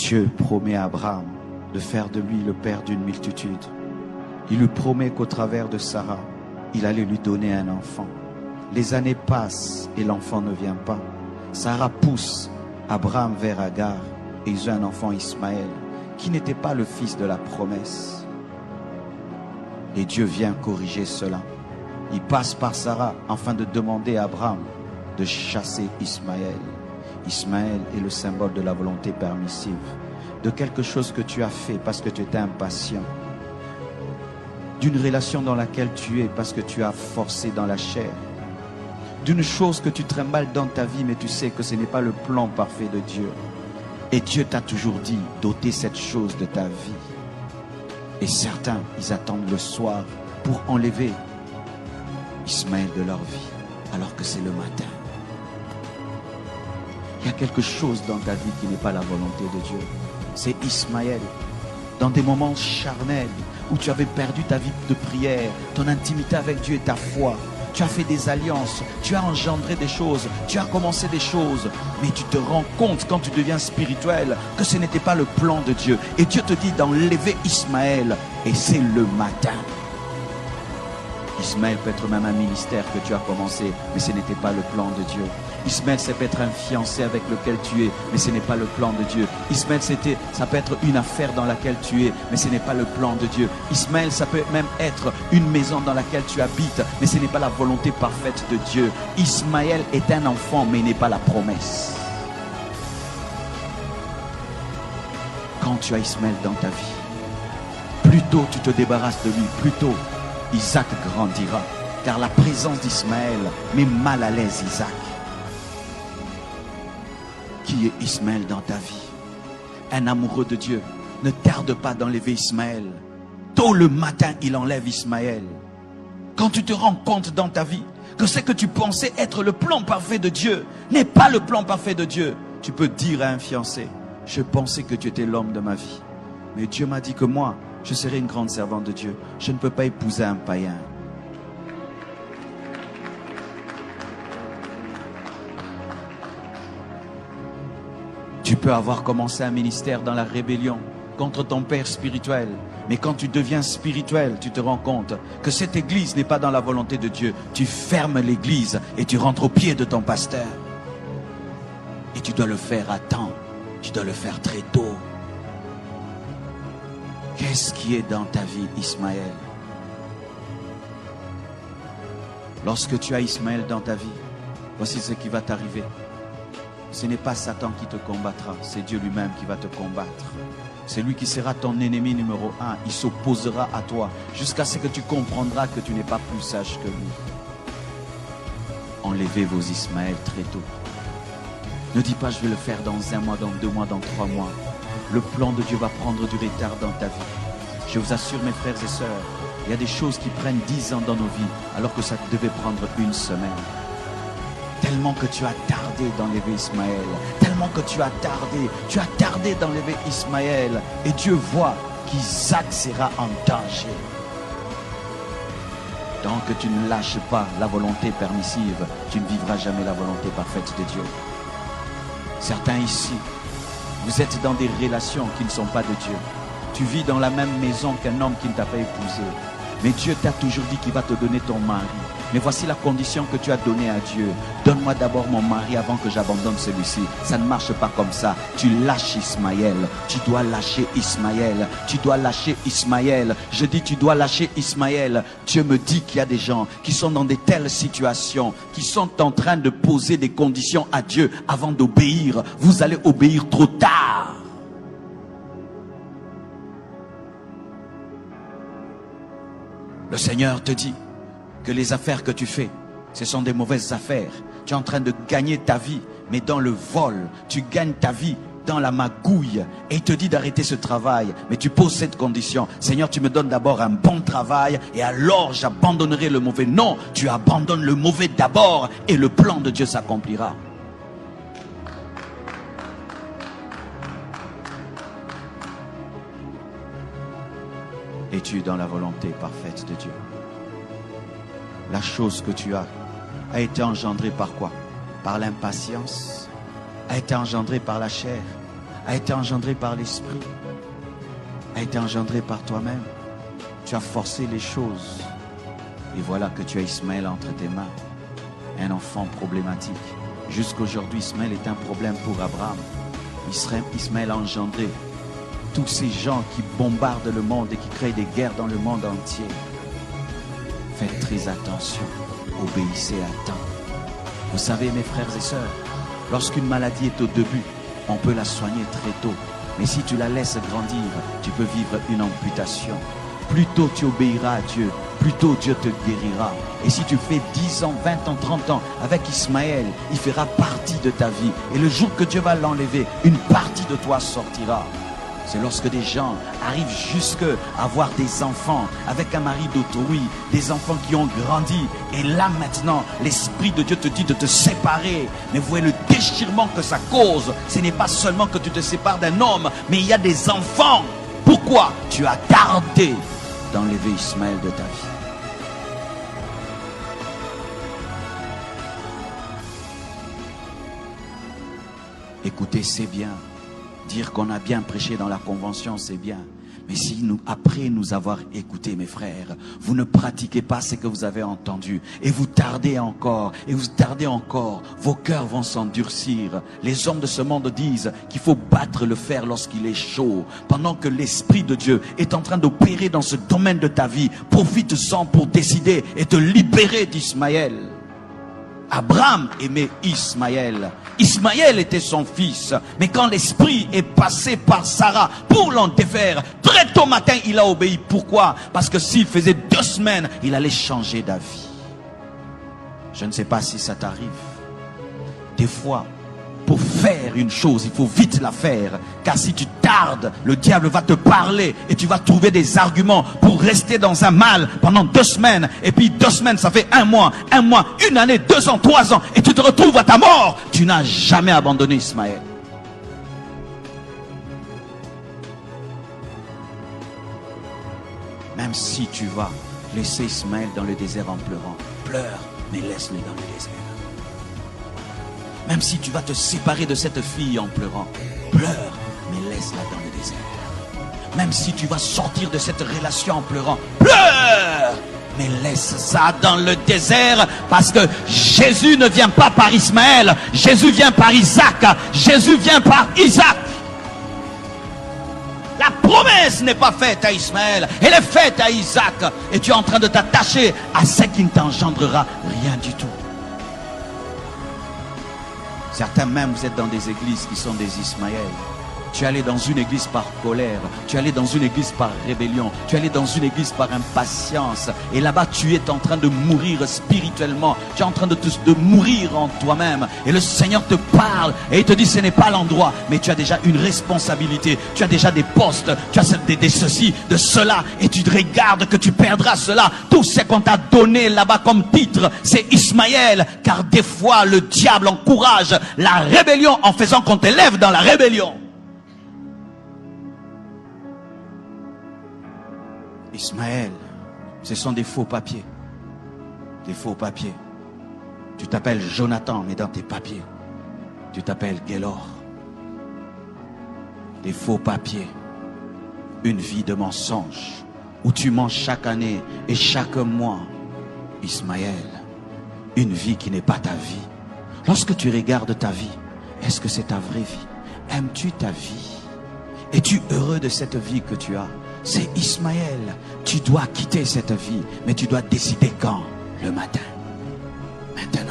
Dieu promet à Abraham de faire de lui le père d'une multitude. Il lui promet qu'au travers de Sarah, il allait lui donner un enfant. Les années passent et l'enfant ne vient pas. Sarah pousse Abraham vers Agar et ils ont un enfant, Ismaël, qui n'était pas le fils de la promesse. Et Dieu vient corriger cela. Il passe par Sarah afin de demander à Abraham de chasser Ismaël. Ismaël est le symbole de la volonté permissive, de quelque chose que tu as fait parce que tu étais impatient, d'une relation dans laquelle tu es parce que tu as forcé dans la chair, d'une chose que tu trimbales dans ta vie mais tu sais que ce n'est pas le plan parfait de Dieu. Et Dieu t'a toujours dit d'ôter cette chose de ta vie. Et certains, ils attendent le soir pour enlever Ismaël de leur vie alors que c'est le matin. Il y a quelque chose dans ta vie qui n'est pas la volonté de Dieu. C'est Ismaël. Dans des moments charnels où tu avais perdu ta vie de prière, ton intimité avec Dieu et ta foi. Tu as fait des alliances, tu as engendré des choses, tu as commencé des choses. Mais tu te rends compte quand tu deviens spirituel que ce n'était pas le plan de Dieu. Et Dieu te dit d'enlever Ismaël. Et c'est le matin. Ismaël peut être même un ministère que tu as commencé, mais ce n'était pas le plan de Dieu. Ismaël, ça peut être un fiancé avec lequel tu es, mais ce n'est pas le plan de Dieu. Ismaël, ça peut être une affaire dans laquelle tu es, mais ce n'est pas le plan de Dieu. Ismaël, ça peut même être une maison dans laquelle tu habites, mais ce n'est pas la volonté parfaite de Dieu. Ismaël est un enfant, mais il n'est pas la promesse. Quand tu as Ismaël dans ta vie, plus tôt tu te débarrasses de lui, plus tôt Isaac grandira, car la présence d'Ismaël met mal à l'aise Isaac. Qui est Ismaël dans ta vie? Un amoureux de Dieu ne tarde pas d'enlever Ismaël. Tôt le matin, il enlève Ismaël. Quand tu te rends compte dans ta vie que ce que tu pensais être le plan parfait de Dieu n'est pas le plan parfait de Dieu, tu peux dire à un fiancé: je pensais que tu étais l'homme de ma vie, mais Dieu m'a dit que moi, je serai une grande servante de Dieu. Je ne peux pas épouser un païen. Tu peux avoir commencé un ministère dans la rébellion contre ton père spirituel. Mais quand tu deviens spirituel, tu te rends compte que cette église n'est pas dans la volonté de Dieu. Tu fermes l'église et tu rentres au pied de ton pasteur. Et tu dois le faire à temps. Tu dois le faire très tôt. Qu'est-ce qui est dans ta vie, Ismaël? Lorsque tu as Ismaël dans ta vie, voici ce qui va t'arriver. Ce n'est pas Satan qui te combattra, c'est Dieu lui-même qui va te combattre. C'est lui qui sera ton ennemi numéro 1. Il s'opposera à toi jusqu'à ce que tu comprendras que tu n'es pas plus sage que lui. Enlevez vos Ismaël très tôt. Ne dis pas: je vais le faire dans 1 mois, dans 2 mois, dans 3 mois. Le plan de Dieu va prendre du retard dans ta vie. Je vous assure, mes frères et sœurs, il y a des choses qui prennent 10 ans dans nos vies, alors que ça devait prendre 1 semaine. Tellement que tu as tardé d'enlever Ismaël, tellement que tu as tardé d'enlever Ismaël, et Dieu voit qu'Isaac sera en danger. Tant que tu ne lâches pas la volonté permissive, tu ne vivras jamais la volonté parfaite de Dieu. Certains ici, vous êtes dans des relations qui ne sont pas de Dieu. Tu vis dans la même maison qu'un homme qui ne t'a pas épousé. Mais Dieu t'a toujours dit qu'il va te donner ton mari. Mais voici la condition que tu as donnée à Dieu. Donne-moi d'abord mon mari avant que j'abandonne celui-ci. Ça ne marche pas comme ça. Tu lâches Ismaël. Tu dois lâcher Ismaël. Tu dois lâcher Ismaël. Je dis tu dois lâcher Ismaël. Dieu me dit qu'il y a des gens qui sont dans de telles situations, qui sont en train de poser des conditions à Dieu avant d'obéir. Vous allez obéir trop tard. Le Seigneur te dit que les affaires que tu fais, ce sont des mauvaises affaires. Tu es en train de gagner ta vie, mais dans le vol. Tu gagnes ta vie dans la magouille. Et il te dit d'arrêter ce travail. Mais tu poses cette condition: Seigneur, tu me donnes d'abord un bon travail et alors j'abandonnerai le mauvais. Non, tu abandonnes le mauvais d'abord et le plan de Dieu s'accomplira. Es-tu dans la volonté parfaite de Dieu? La chose que tu as a été engendrée par quoi? Par l'impatience? A été engendrée par la chair? a été engendré par l'esprit, a été engendré par toi-même. Tu as forcé les choses. Et voilà que tu as Ismaël entre tes mains. Un enfant problématique. Jusqu'aujourd'hui, Ismaël est un problème pour Abraham. Ismaël a engendré tous ces gens qui bombardent le monde et qui créent des guerres dans le monde entier. Faites très attention. Obéissez à temps. Vous savez, mes frères et sœurs, lorsqu'une maladie est au début, on peut la soigner très tôt. Mais si tu la laisses grandir, tu peux vivre une amputation. Plus tôt tu obéiras à Dieu, plus tôt Dieu te guérira. Et si tu fais 10 ans, 20 ans, 30 ans avec Ismaël, il fera partie de ta vie. Et le jour que Dieu va l'enlever, une partie de toi sortira. C'est lorsque des gens arrivent jusqu'à avoir des enfants avec un mari d'autrui, des enfants qui ont grandi. Et là maintenant, l'Esprit de Dieu te dit de te séparer. Mais vous voyez le déchirement que ça cause. Ce n'est pas seulement que tu te sépares d'un homme, mais il y a des enfants. Pourquoi? Tu as gardé d'enlever Ismaël de ta vie. Écoutez, c'est bien. Dire qu'on a bien prêché dans la convention, c'est bien. Mais si nous, après nous avoir écoutés, mes frères, vous ne pratiquez pas ce que vous avez entendu, et vous tardez encore, vos cœurs vont s'endurcir. Les hommes de ce monde disent qu'il faut battre le fer lorsqu'il est chaud. Pendant que l'Esprit de Dieu est en train d'opérer dans ce domaine de ta vie, profite-en pour décider et te libérer d'Ismaël. Abraham aimait Ismaël. Ismaël était son fils. Mais quand l'esprit est passé par Sarah pour l'en défaire, très tôt matin, il a obéi. Pourquoi? Parce que s'il faisait 2 semaines, il allait changer d'avis. Je ne sais pas si ça t'arrive. Des fois, pour faire une chose, il faut vite la faire. Car si tu tardes, le diable va te parler et tu vas trouver des arguments pour rester dans un mal pendant 2 semaines. Et puis 2 semaines, ça fait 1 mois, 1 année, 2 ans, 3 ans. Et tu te retrouves à ta mort. Tu n'as jamais abandonné Ismaël. Même si tu vas laisser Ismaël dans le désert en pleurant, pleure, mais laisse-le dans le désert. Même si tu vas te séparer de cette fille en pleurant, pleure, mais laisse-la dans le désert. Même si tu vas sortir de cette relation en pleurant, pleure, mais laisse ça dans le désert. Parce que Jésus ne vient pas par Ismaël, Jésus vient par Isaac, Jésus vient par Isaac. La promesse n'est pas faite à Ismaël, elle est faite à Isaac. Et tu es en train de t'attacher à ce qui ne t'engendrera rien du tout. Certains même, vous êtes dans des églises qui sont des Ismaël. Tu es allé dans une église par colère, tu es allé dans une église par rébellion, tu es allé dans une église par impatience. Et là-bas, tu es en train de mourir spirituellement, tu es en train de mourir en toi-même. Et le Seigneur te parle et il te dit, ce n'est pas l'endroit, mais tu as déjà une responsabilité, tu as déjà des postes, tu as des ceci, de cela, et tu te regardes que tu perdras cela. Tout ce qu'on t'a donné là-bas comme titre, c'est Ismaël. Car des fois, le diable encourage la rébellion en faisant qu'on t'élève dans la rébellion. Ismaël, ce sont des faux papiers. Des faux papiers. Tu t'appelles Jonathan, mais dans tes papiers, tu t'appelles Gélor. Des faux papiers. Une vie de mensonge, où tu mens chaque année et chaque mois. Ismaël, une vie qui n'est pas ta vie. Lorsque tu regardes ta vie, est-ce que c'est ta vraie vie? Aimes-tu ta vie? Es-tu heureux de cette vie que tu as? C'est Ismaël. Tu dois quitter cette vie, mais tu dois décider quand? Le matin. Maintenant.